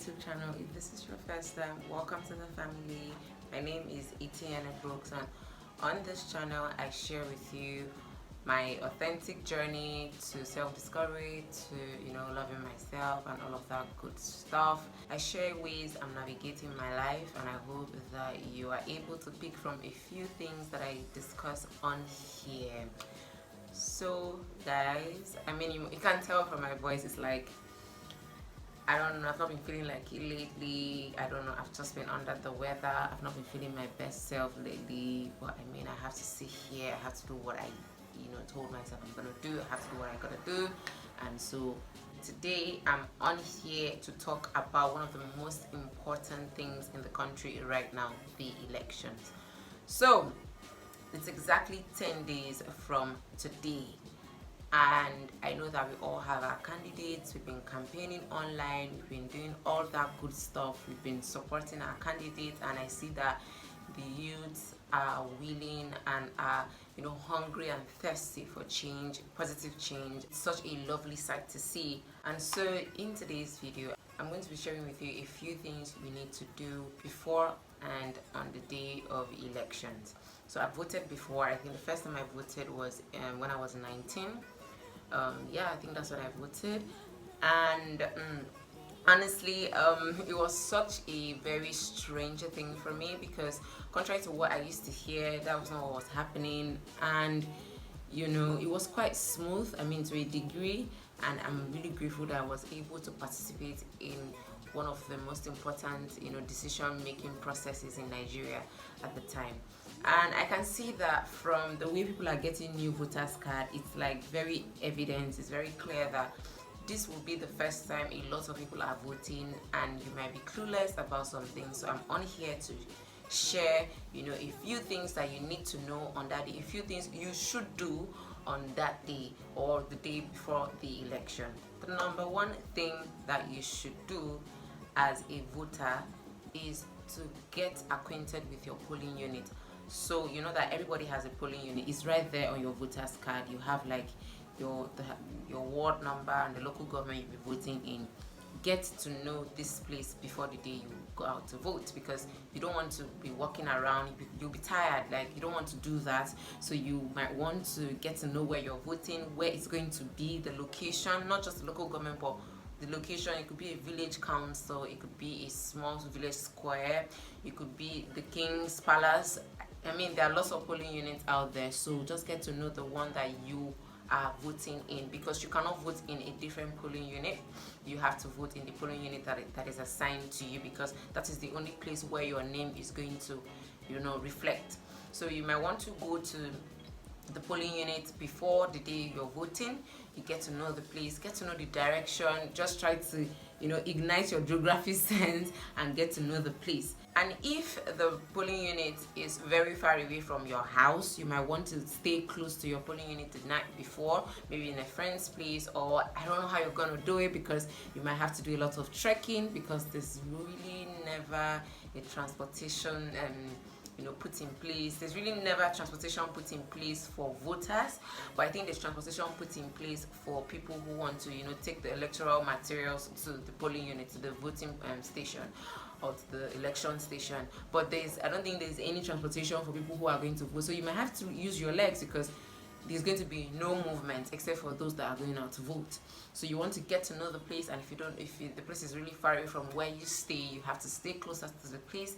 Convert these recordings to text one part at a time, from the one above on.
YouTube channel. If this is your first time, welcome to the family. My name is Etienne Brooks, and on this channel I share with you my authentic journey to self-discovery, to loving myself and all of that good stuff. I share ways I'm navigating my life, and I hope that you are able to pick from a few things that I discuss on here. So guys, you can't tell from my voice, it's like I don't know, I've not been feeling like it lately. I don't know, I've just been under the weather. I've not been feeling my best self lately. But I have to sit here. I have to do what I told myself I'm gonna do. I have to do what I gotta do. And so today I'm on here to talk about one of the most important things in the country right now, the elections. So it's exactly 10 days from today. And I know that we all have our candidates. We've been campaigning online, we've been doing all that good stuff, we've been supporting our candidates, and I see that the youths are willing and are hungry and thirsty for change, positive change. It's such a lovely sight to see. And so in today's video I'm going to be sharing with you a few things you need to do before and on the day of elections. So I voted before. I think the first time I voted was when I was 19. I think that's when I voted. And honestly, it was such a very strange thing for me, because contrary to what I used to hear, that was not what was happening. And it was quite smooth, to a degree, and I'm really grateful that I was able to participate in one of the most important decision-making processes in Nigeria at the time. And I can see that from the way people are getting new voters card, it's like very evident, it's very clear that this will be the first time a lot of people are voting, and you might be clueless about some things. So I'm on here to share a few things that you need to know on that day, a few things you should do on that day or the day before the election. The number one thing that you should do as a voter is to get acquainted with your polling unit. So you know that everybody has a polling unit. It's right there on your voter's card. You have like your ward number and the local government you'll be voting in. Get to know this place before the day you go out to vote, because you don't want to be walking around. You'll be tired, like you don't want to do that. So you might want to get to know where you're voting, where it's going to be, the location, not just the local government, but the location. It could be a village council, it could be a small village square, it could be the King's Palace. There are lots of polling units out there, so just get to know the one that you are voting in, because you cannot vote in a different polling unit. You have to vote in the polling unit that is assigned to you, because that is the only place where your name is going to reflect. So you might want to go to the polling unit before the day you're voting. You get to know the place, get to know the direction, just try to ignite your geography sense and get to know the place. And if the polling unit is very far away from your house, you might want to stay close to your polling unit the night before, maybe in a friend's place, or I don't know how you're gonna do it, because you might have to do a lot of trekking, because there's really never a transportation put in place. There's really never transportation put in place for voters, but I think there's transportation put in place for people who want to take the electoral materials to the polling unit, to the voting station or to the election station. But I don't think there's any transportation for people who are going to vote, so you might have to use your legs, because there's going to be no movement except for those that are going out to vote. So you want to get to know the place, and if the place is really far away from where you stay, you have to stay closer to the place,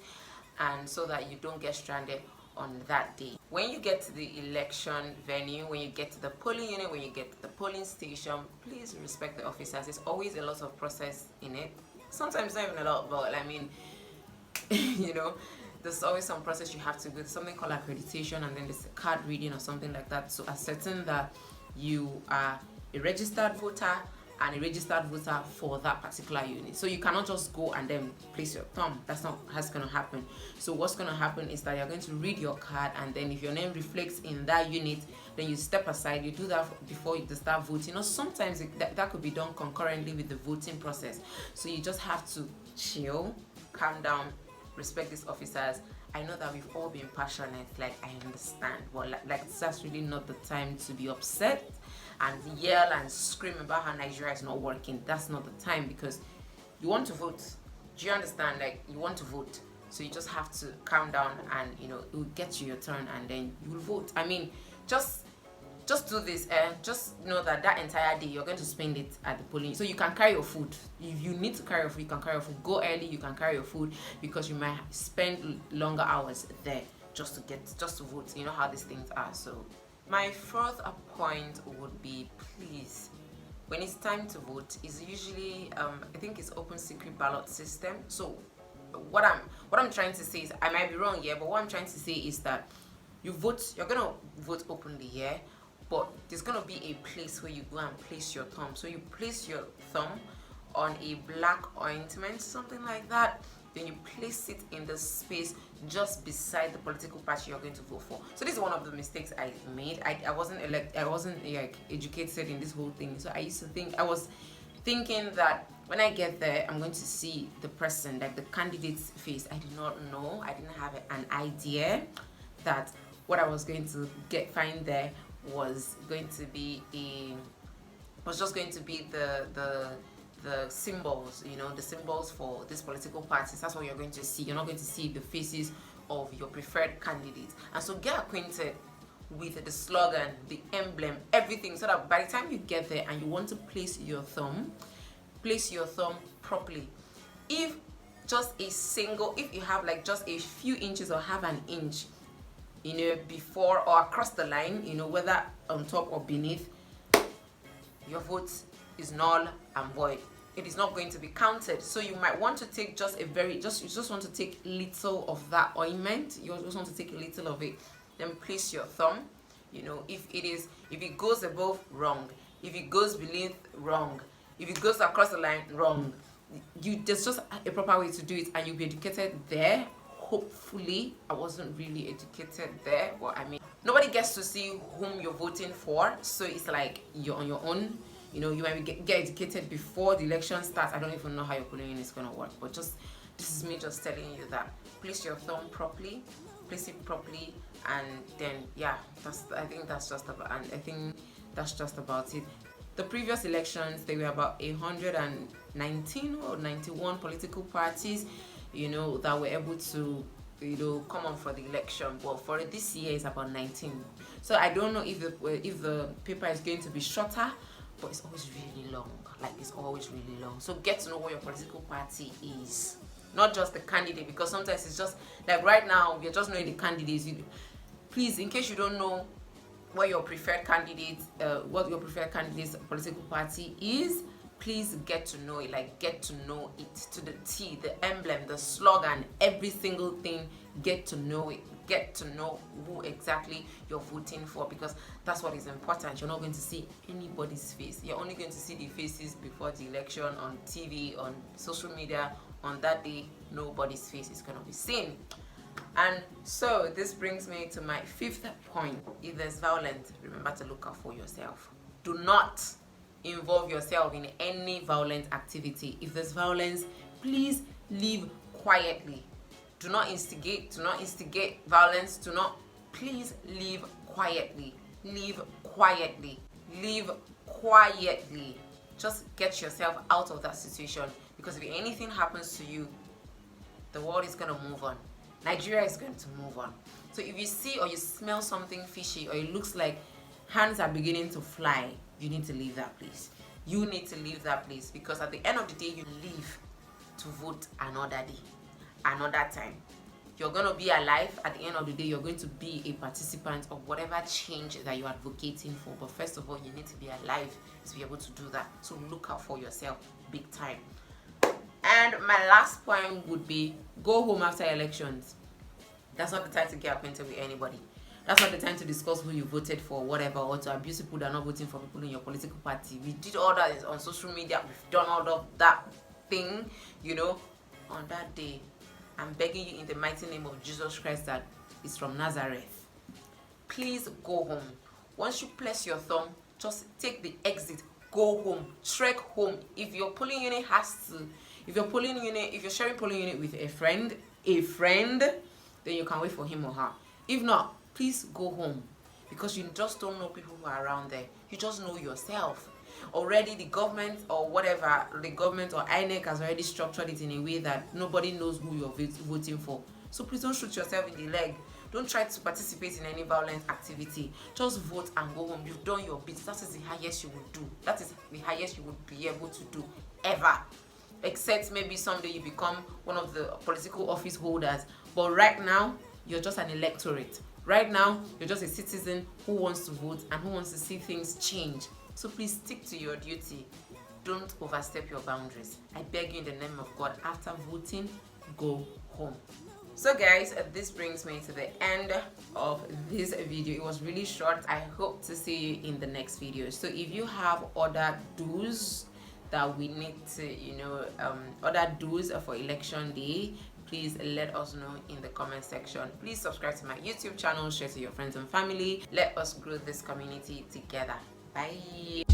and so that you don't get stranded on that day. When you get to the election venue, when you get to the polling unit, when you get to the polling station, please respect the officers. There's always a lot of process in it. Sometimes not even a lot, but there's always some process you have to go. There's something called accreditation, and then there's a card reading or something like that, to ascertain that you are a registered voter and a registered voter for that particular unit. So you cannot just go and then place your thumb. That's not what's going to happen. So what's going to happen is that you're going to read your card, and then if your name reflects in that unit, then you step aside. You do that before you start voting. Sometimes that could be done concurrently with the voting process. So you just have to chill, calm down, respect these officers. I know that we've all been passionate, like I understand, but that's really not the time to be upset and yell and scream about how Nigeria is not working. That's not the time, because you want to vote. Do you understand? Like, you want to vote, so you just have to calm down, and it will get to your turn, and then you will vote. I mean, just do this, and just know that that entire day you're going to spend it at the polling. So you can carry your food. If you need to carry your food, you can carry your food. Go early, you can carry your food, because you might spend longer hours there just to vote. You know how these things are. So my fourth point would be, please, when it's time to vote, is usually I think it's open secret ballot system. So what I'm trying to say is, I might be wrong here, but what I'm trying to say is that you're gonna vote openly, yeah, but there's gonna be a place where you go and place your thumb. So you place your thumb on a black ointment, something like that. Then you place it in the space just beside the political party you're going to vote for. So this is one of the mistakes I made. I wasn't like educated in this whole thing. So I was thinking that when I get there, I'm going to see the person, like the candidate's face. I did not know. I didn't have an idea that what I was going to find there was just going to be the symbols, the symbols for these political parties. That's what you're going to see. You're not going to see the faces of your preferred candidates. And so get acquainted with the slogan, the emblem, everything, so that by the time you get there and you want to place your thumb properly. If you have like just a few inches or half an inch, before or across the line, whether on top or beneath, your vote is null and void. It is not going to be counted. So you might want to take you just want to take little of that ointment. You just want to take a little of it, then place your thumb. If it goes above, wrong. If it goes beneath, wrong. If it goes across the line, wrong. There's just a proper way to do it, and you'll be educated there. Hopefully, I wasn't really educated there, but I mean, nobody gets to see whom you're voting for, so it's like you're on your own. You might get educated before the election starts. I don't even know how your polling is going to work, but this is me just telling you that place your thumb properly, place it properly, and then I think that's just about it. The previous elections, there were about 119 or 91 political parties, that were able to, come on for the election. But for this year, it's about 19. So I don't know if the paper is going to be shorter, but it's always really long. Like, it's always really long. So get to know what your political party is, not just the candidate, because sometimes it's just like right now you're just knowing the candidates. Please, in case you don't know what your preferred candidate's political party is, please get to know it. Like, get to know it to the T, the emblem, the slogan, every single thing. Get to know it. Get to know who exactly you're voting for, because that's what is important. You're not going to see anybody's face. You're only going to see the faces before the election on TV, on social media. On that day, nobody's face is going to be seen. And so this brings me to my fifth point. If there's violence, remember to look out for yourself. Do not involve yourself in any violent activity. If there's violence, please leave quietly. Do not instigate violence. Please leave quietly. Leave quietly. Leave quietly. Just get yourself out of that situation, because if anything happens to you, the world is going to move on. Nigeria is going to move on. So if you see or you smell something fishy, or it looks like hands are beginning to fly, you need to leave that place. You need to leave that place, because at the end of the day, you leave to vote another day, another time. You're going to be alive. At the end of the day, you're going to be a participant of whatever change that you're advocating for. But first of all, you need to be alive to be able to do that. So look out for yourself big time. And my last point would be, go home after elections. That's not the time to get acquainted with anybody. That's not the time to discuss who you voted for, whatever, or to abuse people that are not voting for people in your political party. We did all that on social media. We've done all of that thing, on that day. I'm begging you in the mighty name of Jesus Christ that is from Nazareth. Please go home. Once you place your thumb, just take the exit. Go home. Trek home. If your polling unit if you're sharing polling unit with a friend, then you can wait for him or her. If not, please go home, because you just don't know people who are around there. You just know yourself. already the government or whatever, the government or INEC has already structured it in a way that nobody knows who you're voting for. So please don't shoot yourself in the leg. Don't try to participate in any violent activity. Just vote and go home. You've done your bit. That is the highest you would do. That is the highest you would be able to do ever. Except maybe someday you become one of the political office holders. But right now, you're just an electorate. Right now, you're just a citizen who wants to vote and who wants to see things change. So please stick to your duty. Don't overstep your boundaries. I beg you in the name of God, after voting, go home. So guys, this brings me to the end of this video. It was really short. I hope to see you in the next video. So if you have other do's that we need to, other do's for election day, please let us know in the comment section. Please subscribe to my YouTube channel, share to your friends and family. Let us grow this community together. Bye.